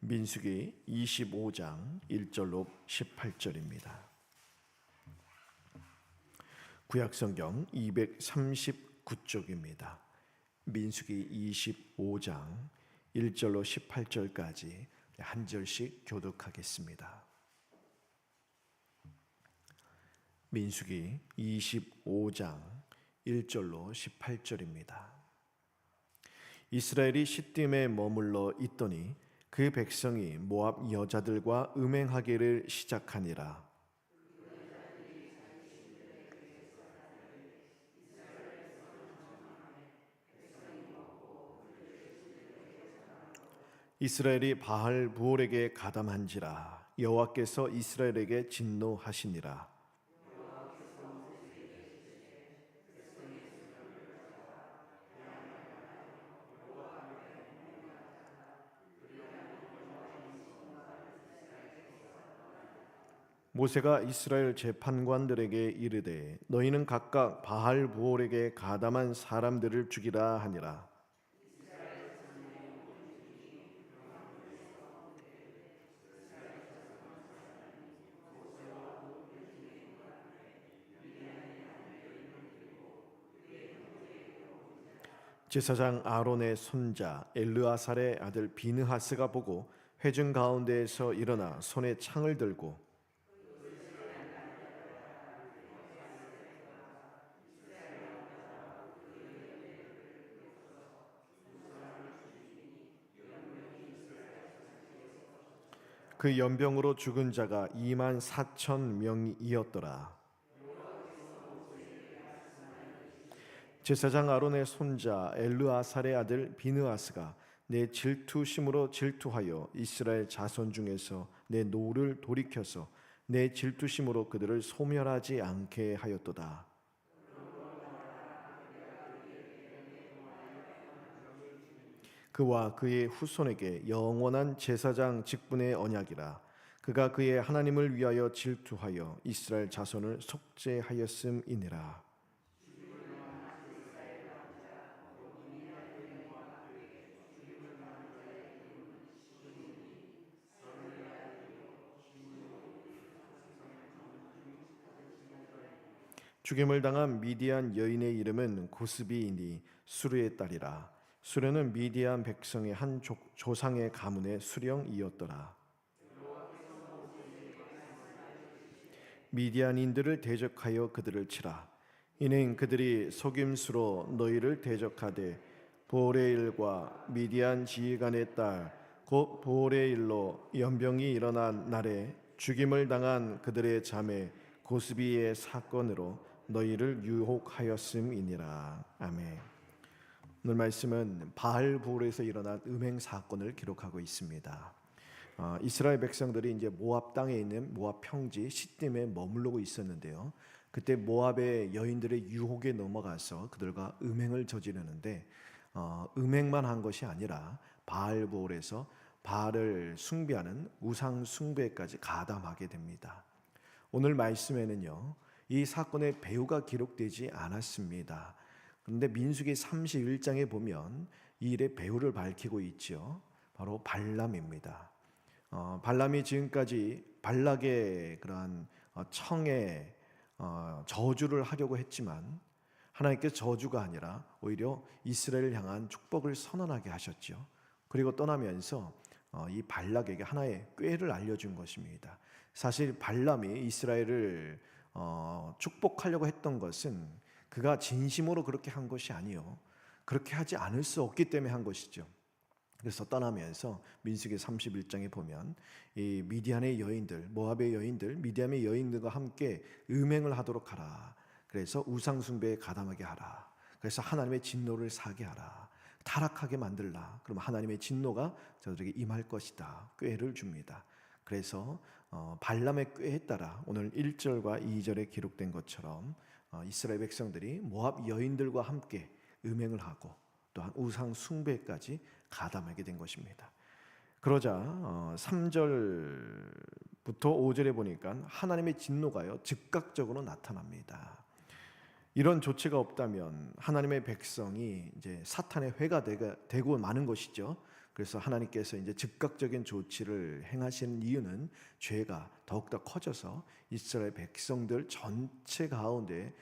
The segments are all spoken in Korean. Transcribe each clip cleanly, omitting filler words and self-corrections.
민수기 25장 1절로 18절입니다. 구약성경 239쪽입니다. 민수기 25장 1절로 18절까지 한 절씩 교독하겠습니다. 민수기 25장 1절로 18절입니다. 이스라엘이 시딤에 머물러 있더니 그 백성이 모압 여자들과 음행하기를 시작하니라. 이스라엘이 바알 부올에게 가담한지라. 여호와께서 이스라엘에게 진노하시니라. 모세가 이스라엘 재판관들에게 이르되 너희는 각각 바알 부올에게 가담한 사람들을 죽이라 하니라. 제사장 아론의 손자 엘르아살의 아들 비느하스가 보고 회중 가운데에서 일어나 손에 창을 들고 그 연병으로 죽은 자가 24,000명이었더라. 제사장 아론의 손자 엘르아살의 아들 비느하스가 내 질투심으로 질투하여 이스라엘 자손 중에서 내 노를 돌이켜서 내 질투심으로 그들을 소멸하지 않게 하였도다. 그와 그의 후손에게 영원한 제사장 직분의 언약이라. 그가 그의 하나님을 위하여 질투하여 이스라엘 자손을 속죄하였음이니라. 죽임을 당한 미디안 여인의 이름은 고스비이니 수르의 딸이라. 수르는 미디안 백성의 한 조상의 가문의 수령이었더라. 미디안인들을 대적하여 그들을 치라. 이는 그들이 속임수로 너희를 대적하되 보레일과 미디안 지휘관의 딸 곧 보레일로 연병이 일어난 날에 죽임을 당한 그들의 자매 고스비의 사건으로 너희를 유혹하였음이니라. 아멘. 오늘 말씀은 바알 부올에서 일어난 음행 사건을 기록하고 있습니다. 이스라엘 백성들이 이제 모압 땅에 있는 모압 평지 시딤에 머무르고 있었는데요. 그때 모압의 여인들의 유혹에 넘어가서 그들과 음행을 저지르는데 음행만 한 것이 아니라 바알 부올에서 바알을 숭배하는 우상 숭배까지 가담하게 됩니다. 오늘 말씀에는요, 이 사건의 배후가 기록되지 않았습니다. 그런데 민수기 31장에 보면 이 일의 배후를 밝히고 있죠. 바로 발람입니다. 발람이 지금까지 발락의 그러한 청에 저주를 하려고 했지만 하나님께서 저주가 아니라 오히려 이스라엘을 향한 축복을 선언하게 하셨죠. 그리고 떠나면서 이 발락에게 하나의 꾀를 알려준 것입니다. 사실 발람이 이스라엘을 축복하려고 했던 것은 그가 진심으로 그렇게 한 것이 아니요, 그렇게 하지 않을 수 없기 때문에 한 것이죠. 그래서 떠나면서 민수기 31장에 보면 이 미디안의 여인들, 모압의 여인들, 미디안의 여인들과 함께 음행을 하도록 하라. 그래서 우상 숭배에 가담하게 하라. 그래서 하나님의 진노를 사게 하라. 타락하게 만들라. 그럼 하나님의 진노가 저들에게 임할 것이다. 꾀를 줍니다. 그래서 발람의 꾀에 따라 오늘 1절과 2절에 기록된 것처럼 이스라엘 백성들이 모압 여인들과 함께 음행을 하고 또한 우상 숭배까지 가담하게 된 것입니다. 그러자 3절부터 5절에 보니까 하나님의 진노가요 즉각적으로 나타납니다. 이런 조치가 없다면 하나님의 백성이 이제 사탄의 회가 되고 마는 것이죠. 그래서 하나님께서 이제 즉각적인 조치를 행하시는 이유는 죄가 더욱더 커져서 이스라엘 백성들 전체 가운데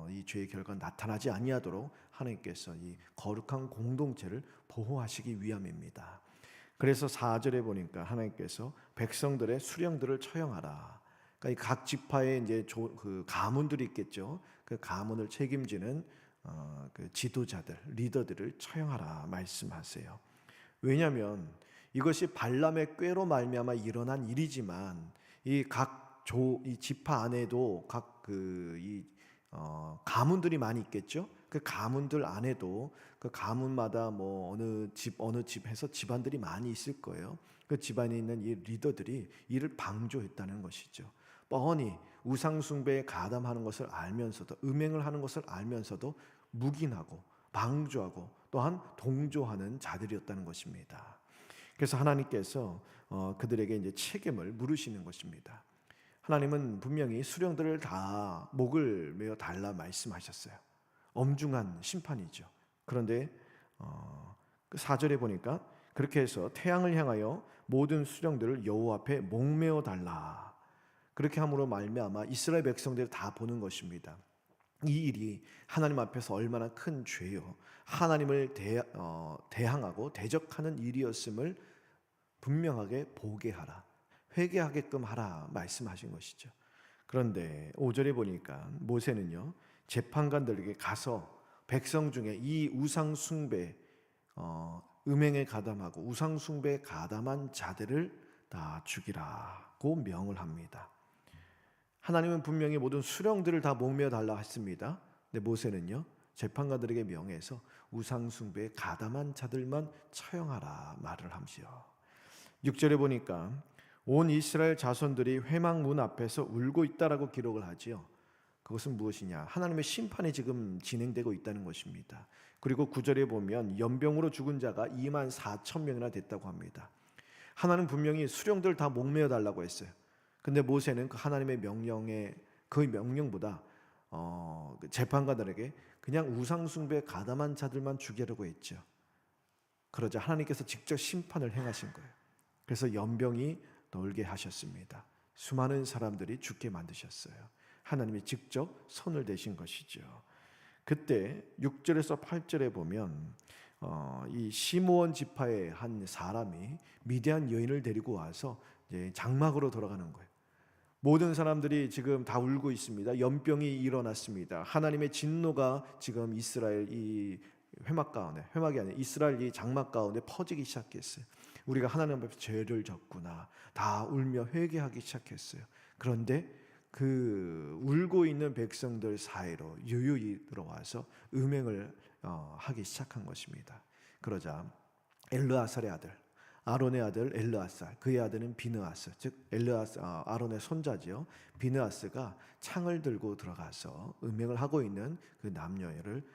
이 죄의 결과가 나타나지 아니하도록 하나님께서 이 거룩한 공동체를 보호하시기 위함입니다. 그래서 4절에 보니까 하나님께서 백성들의 수령들을 처형하라. 그러니까 각 지파의 이제 그 가문들이 있겠죠. 그 가문을 책임지는 그 지도자들, 리더들을 처형하라 말씀하세요. 왜냐하면 이것이 발람의 꾀로 말미암아 일어난 일이지만 이 지파 안에도 가문들이 많이 있겠죠. 그 가문들 안에도 그 가문마다 뭐 어느 집 해서 집안들이 많이 있을 거예요. 그 집안에 있는 이 리더들이 이를 방조했다는 것이죠. 뻔히 우상 숭배에 가담하는 것을 알면서도, 음행을 하는 것을 알면서도 묵인하고 방조하고 또한 동조하는 자들이었다는 것입니다. 그래서 하나님께서 그들에게 이제 책임을 물으시는 것입니다. 하나님은 분명히 수령들을 다 목을 메어 달라 말씀하셨어요. 엄중한 심판이죠. 그런데 그 4절에 보니까 그렇게 해서 태양을 향하여 모든 수령들을 여호와 앞에 목메어 달라. 그렇게 함으로 말미암아 이스라엘 백성들이 다 보는 것입니다. 이 일이 하나님 앞에서 얼마나 큰 죄요, 하나님을 대항하고 대적하는 일이었음을 분명하게 보게 하라, 회개하게끔 하라 말씀하신 것이죠. 그런데 5절에 보니까 모세는요, 재판관들에게 가서 백성 중에 이 우상 숭배, 음행에 가담하고 우상 숭배에 가담한 자들을 다 죽이라고 명을 합니다. 하나님은 분명히 모든 수령들을 다 목매어 달라 했습니다. 근데 모세는요, 재판관들에게 명해서 우상 숭배에 가담한 자들만 처형하라 말을 함시요. 6절에 보니까 온 이스라엘 자손들이 회막 문 앞에서 울고 있다라고 기록을 하지요. 그것은 무엇이냐? 하나님의 심판이 지금 진행되고 있다는 것입니다. 그리고 9절에 보면 연병으로 죽은 자가 2만 4천 명이나 됐다고 합니다. 하나님 분명히 수령들 다 목매어 달라고 했어요. 근데 모세는 그 하나님의 그 명령보다 재판관들에게 그냥 우상 숭배에 가담한 자들만 죽이려고 했죠. 그러자 하나님께서 직접 심판을 행하신 거예요. 그래서 연병이 돌게 하셨습니다. 수많은 사람들이 죽게 만드셨어요. 하나님이 직접 손을 대신 것이죠. 그때 6절에서 8절에 보면 이 시므온 지파의 한 사람이 미디안 여인을 데리고 와서 이제 장막으로 돌아가는 거예요. 모든 사람들이 지금 다 울고 있습니다. 연병이 일어났습니다. 하나님의 진노가 지금 이스라엘 이 회막이 아니라 이스라엘 이 장막 가운데 퍼지기 시작했어요. 우리가 하나님 앞에서 죄를 졌구나, 다 울며 회개하기 시작했어요. 그런데 그 울고 있는 백성들 사이로 유유히 들어와서 음행을 하기 시작한 것입니다. 그러자 엘르아살의 아들, 아론의 아들 엘르아살, 그의 아들은 비느하스, 즉 아론의 손자지요. 비느하스가 창을 들고 들어가서 음행을 하고 있는 그 남녀를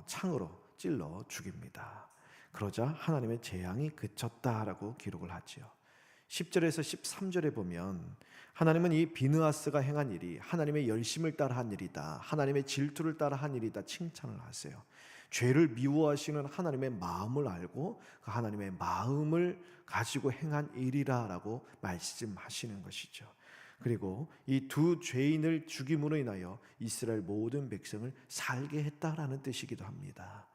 창으로 찔러 죽입니다. 그러자 하나님의 재앙이 그쳤다라고 기록을 하지요. 10절에서 13절에 보면 하나님은 이 비느하스가 행한 일이 하나님의 열심을 따라 한 일이다, 하나님의 질투를 따라 한 일이다 칭찬을 하세요. 죄를 미워하시는 하나님의 마음을 알고 그 하나님의 마음을 가지고 행한 일이라라고 말씀하시는 것이죠. 그리고 이 두 죄인을 죽임으로 인하여 이스라엘 모든 백성을 살게 했다라는 뜻이기도 합니다.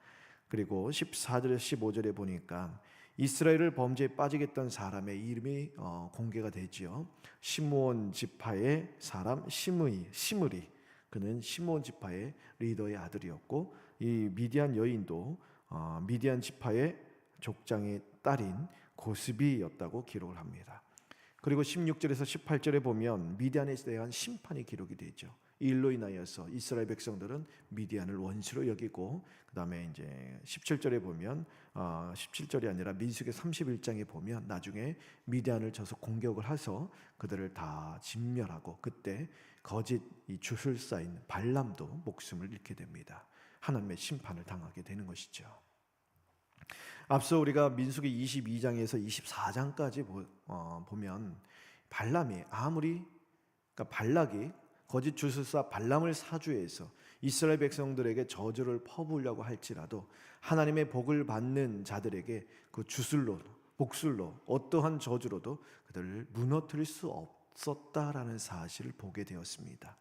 그리고 14절에서 15절에 보니까 이스라엘을 범죄에 빠지겠던 사람의 이름이 공개가 되지요. 시므온 지파의 사람 시므리, 그는 시므온 지파의 리더의 아들이었고, 이 미디안 여인도 미디안 지파의 족장의 딸인 고스비였다고 기록을 합니다. 그리고 16절에서 18절에 보면 미디안에 대한 심판이 기록이 되죠. 이 일로 인하여서 이스라엘 백성들은 미디안을 원수로 여기고, 그 다음에 이제 17절에 보면 17절이 아니라 민수기 31장에 보면 나중에 미디안을 쳐서 공격을 해서 그들을 다 진멸하고, 그때 거짓 이 주술사인 발람도 목숨을 잃게 됩니다. 하나님의 심판을 당하게 되는 것이죠. 앞서 우리가 민수기 22장에서 24장까지 보면 발락이 거짓 주술사 발람을 사주해서 이스라엘 백성들에게 저주를 퍼부으려고 할지라도 하나님의 복을 받는 자들에게 그 주술로, 복술로, 어떠한 저주로도 그들을 무너뜨릴 수 없었다라는 사실을 보게 되었습니다.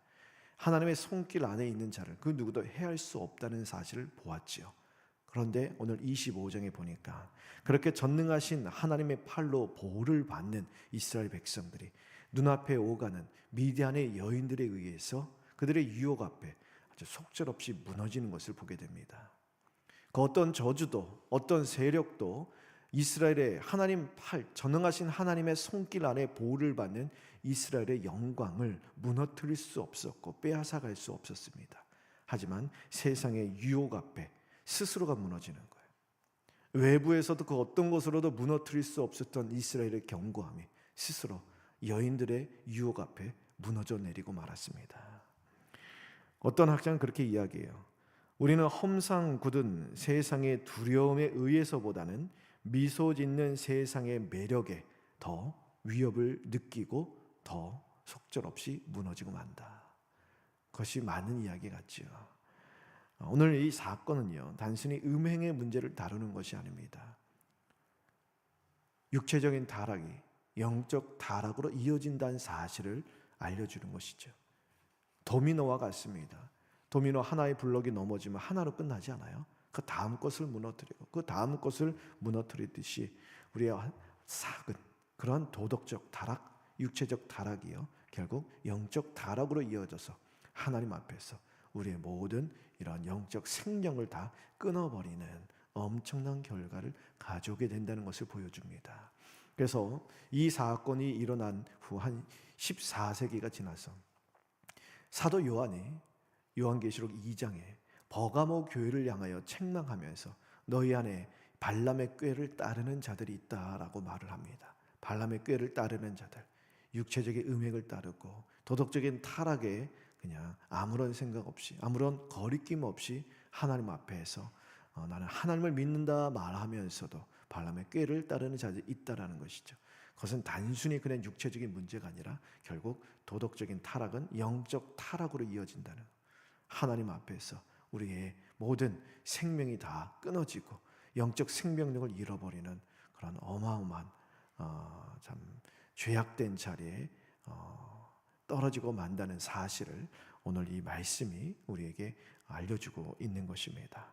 하나님의 손길 안에 있는 자를 그 누구도 해할 수 없다는 사실을 보았지요. 그런데 오늘 25장에 보니까 그렇게 전능하신 하나님의 팔로 보호를 받는 이스라엘 백성들이 눈앞에 오가는 미디안의 여인들에 의해서 그들의 유혹 앞에 아주 속절없이 무너지는 것을 보게 됩니다. 그 어떤 저주도 어떤 세력도 이스라엘의 하나님 팔, 전능하신 하나님의 손길 안에 보호를 받는 이스라엘의 영광을 무너뜨릴 수 없었고 빼앗아갈 수 없었습니다. 하지만 세상의 유혹 앞에 스스로가 무너지는 거예요. 외부에서도 그 어떤 것으로도 무너뜨릴 수 없었던 이스라엘의 견고함이 스스로 여인들의 유혹 앞에 무너져 내리고 말았습니다. 어떤 학자는 그렇게 이야기해요. 우리는 험상 굳은 세상의 두려움에 의해서보다는 미소 짓는 세상의 매력에 더 위협을 느끼고 더 속절없이 무너지고 만다. 그것이 많은 이야기 같지요. 오늘 이 사건은요, 단순히 음행의 문제를 다루는 것이 아닙니다. 육체적인 타락이 영적 타락으로 이어진다는 사실을 알려주는 것이죠. 도미노와 같습니다. 도미노 하나의 블록이 넘어지면 하나로 끝나지 않아요. 그 다음 것을 무너뜨리고 그 다음 것을 무너뜨리듯이 우리의 작은 그러한 도덕적 타락, 육체적 타락이요, 결국 영적 타락으로 이어져서 하나님 앞에서 우리의 모든 이러한 영적 생명을 다 끊어버리는 엄청난 결과를 가져오게 된다는 것을 보여줍니다. 그래서 이 사건이 일어난 후 한 14세기가 지나서 사도 요한이 요한계시록 2장에 버가모 교회를 향하여 책망하면서 너희 안에 발람의 꾀를 따르는 자들이 있다라고 말을 합니다. 발람의 꾀를 따르는 자들, 육체적인 음행을 따르고 도덕적인 타락에 그냥 아무런 생각 없이, 아무런 거리낌 없이 하나님 앞에서 나는 하나님을 믿는다 말하면서도 발람의 꾀를 따르는 자들이 있다라는 것이죠. 그것은 단순히 그냥 육체적인 문제가 아니라 결국 도덕적인 타락은 영적 타락으로 이어진다는, 하나님 앞에서 우리의 모든 생명이 다 끊어지고 영적 생명력을 잃어버리는 그런 어마어마한 참 죄악된 자리에 떨어지고 만다는 사실을 오늘 이 말씀이 우리에게 알려주고 있는 것입니다.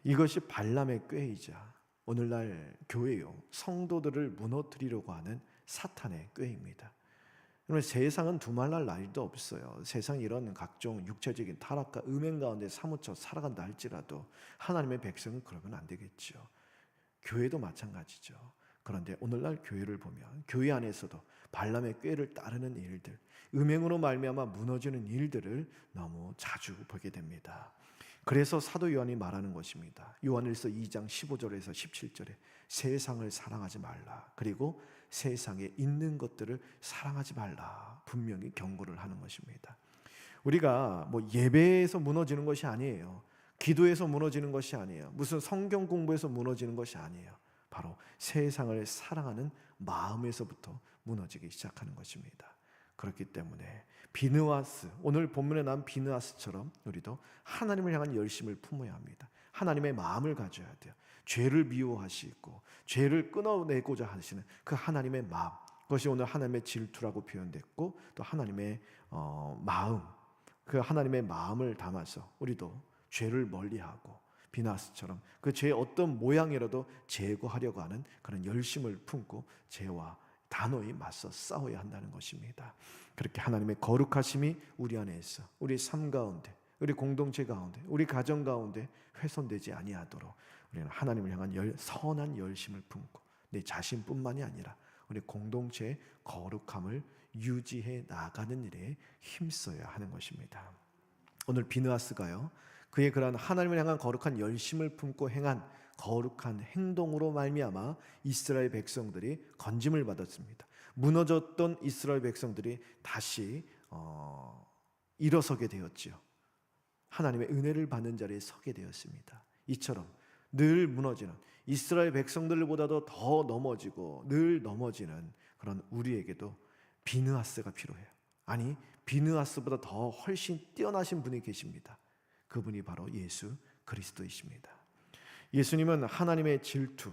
이것이 발람의 꾀이자 오늘날 교회요, 성도들을 무너뜨리려고 하는 사탄의 꾀입니다. 그러면 세상은 두말할 나위도 없어요. 세상 이런 각종 육체적인 타락과 음행 가운데 사무쳐 살아간다 할지라도 하나님의 백성은 그러면 안 되겠죠. 교회도 마찬가지죠. 그런데 오늘날 교회를 보면 교회 안에서도 발람의 꾀를 따르는 일들, 음행으로 말미암아 무너지는 일들을 너무 자주 보게 됩니다. 그래서 사도 요한이 말하는 것입니다. 요한일서 2장 15절에서 17절에 세상을 사랑하지 말라, 그리고 세상에 있는 것들을 사랑하지 말라, 분명히 경고를 하는 것입니다. 우리가 뭐 예배에서 무너지는 것이 아니에요. 기도에서 무너지는 것이 아니에요. 무슨 성경 공부에서 무너지는 것이 아니에요. 바로 세상을 사랑하는 마음에서부터 무너지기 시작하는 것입니다. 그렇기 때문에 비느하스, 오늘 본문에 나온 비느하스처럼 우리도 하나님을 향한 열심을 품어야 합니다. 하나님의 마음을 가져야 돼요. 죄를 미워하시고 죄를 끊어내고자 하시는 그 하나님의 마음, 그것이 오늘 하나님의 질투라고 표현됐고 또 하나님의 마음, 그 하나님의 마음을 담아서 우리도 죄를 멀리하고 비느하스처럼 그 죄의 어떤 모양이라도 제거하려고 하는 그런 열심을 품고 죄와 단호히 맞서 싸워야 한다는 것입니다. 그렇게 하나님의 거룩하심이 우리 안에 있어 우리 삶 가운데, 우리 공동체 가운데, 우리 가정 가운데 훼손되지 아니하도록 우리는 하나님을 향한 선한 열심을 품고 내 자신뿐만이 아니라 우리 공동체의 거룩함을 유지해 나가는 일에 힘써야 하는 것입니다. 오늘 비느하스가요, 그의 그러한 하나님을 향한 거룩한 열심을 품고 행한 거룩한 행동으로 말미암아 이스라엘 백성들이 건짐을 받았습니다. 무너졌던 이스라엘 백성들이 다시 일어서게 되었지요. 하나님의 은혜를 받는 자리에 서게 되었습니다. 이처럼 늘 무너지는 이스라엘 백성들보다도 더 넘어지고 늘 넘어지는 그런 우리에게도 비느하스가 필요해요. 아니, 비느하스보다 더 훨씬 뛰어나신 분이 계십니다. 그분이 바로 예수 그리스도이십니다. 예수님은 하나님의 질투,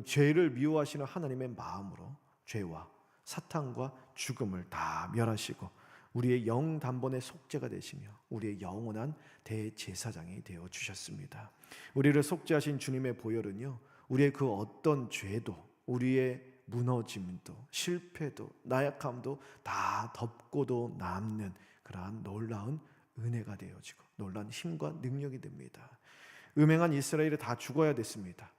죄를 미워하시는 하나님의 마음으로 죄와 사탄과 죽음을 다 멸하시고 우리의 영 단번의 속죄가 되시며 우리의 영원한 대제사장이 되어 주셨습니다. 우리를 속죄하신 주님의 보혈은요, 우리의 그 어떤 죄도, 우리의 무너짐도, 실패도, 나약함도 다 덮고도 남는 그러한 놀라운 은혜가 되어지고 놀라운 힘과 능력이 됩니다. 음행한 이스라엘이 다 죽어야 됐습니다.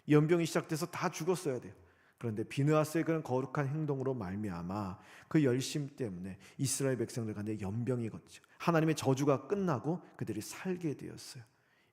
연병이 시작돼서 다 죽었어야 돼요. 그런데 비느하스의 그런 거룩한 행동으로 말미암아 그 열심 때문에 이스라엘 백성들 가운데 연병이 걷죠. 하나님의 저주가 끝나고 그들이 살게 되었어요.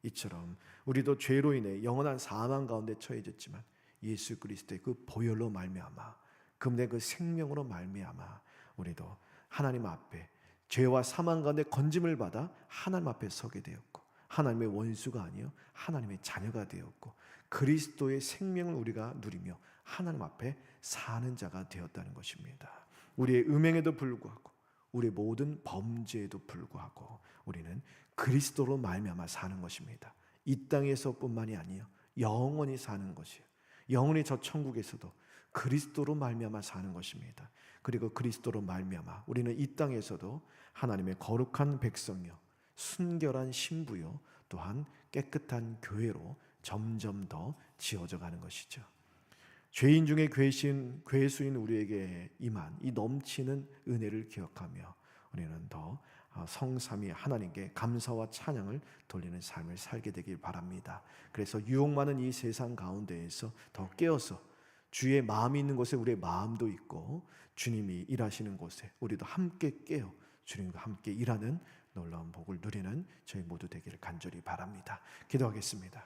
이처럼 우리도 죄로 인해 영원한 사망 가운데 처해졌지만 예수 그리스도의 그 보혈로 말미암아 그분의 그 생명으로 말미암아 우리도 하나님 앞에 죄와 사망 가운데 건짐을 받아 하나님 앞에 서게 되었고 하나님의 원수가 아니요 하나님의 자녀가 되었고 그리스도의 생명을 우리가 누리며 하나님 앞에 사는 자가 되었다는 것입니다. 우리의 음행에도 불구하고 우리의 모든 범죄에도 불구하고 우리는 그리스도로 말미암아 사는 것입니다. 이 땅에서뿐만이 아니요 영원히 사는 것이에요. 영원히 저 천국에서도 그리스도로 말미암아 사는 것입니다. 그리고 그리스도로 말미암아 우리는 이 땅에서도 하나님의 거룩한 백성이요 순결한 신부요 또한 깨끗한 교회로 점점 더 지어져 가는 것이죠. 죄인 중에 괴수인 우리에게 임한 이 넘치는 은혜를 기억하며 우리는 더 성삼위 하나님께 감사와 찬양을 돌리는 삶을 살게 되길 바랍니다. 그래서 유혹 많은 이 세상 가운데에서 더 깨어서 주의 마음이 있는 곳에 우리의 마음도 있고 주님이 일하시는 곳에 우리도 함께 깨어 주님과 함께 일하는 놀라운 복을 누리는 저희 모두 되기를 간절히 바랍니다. 기도하겠습니다.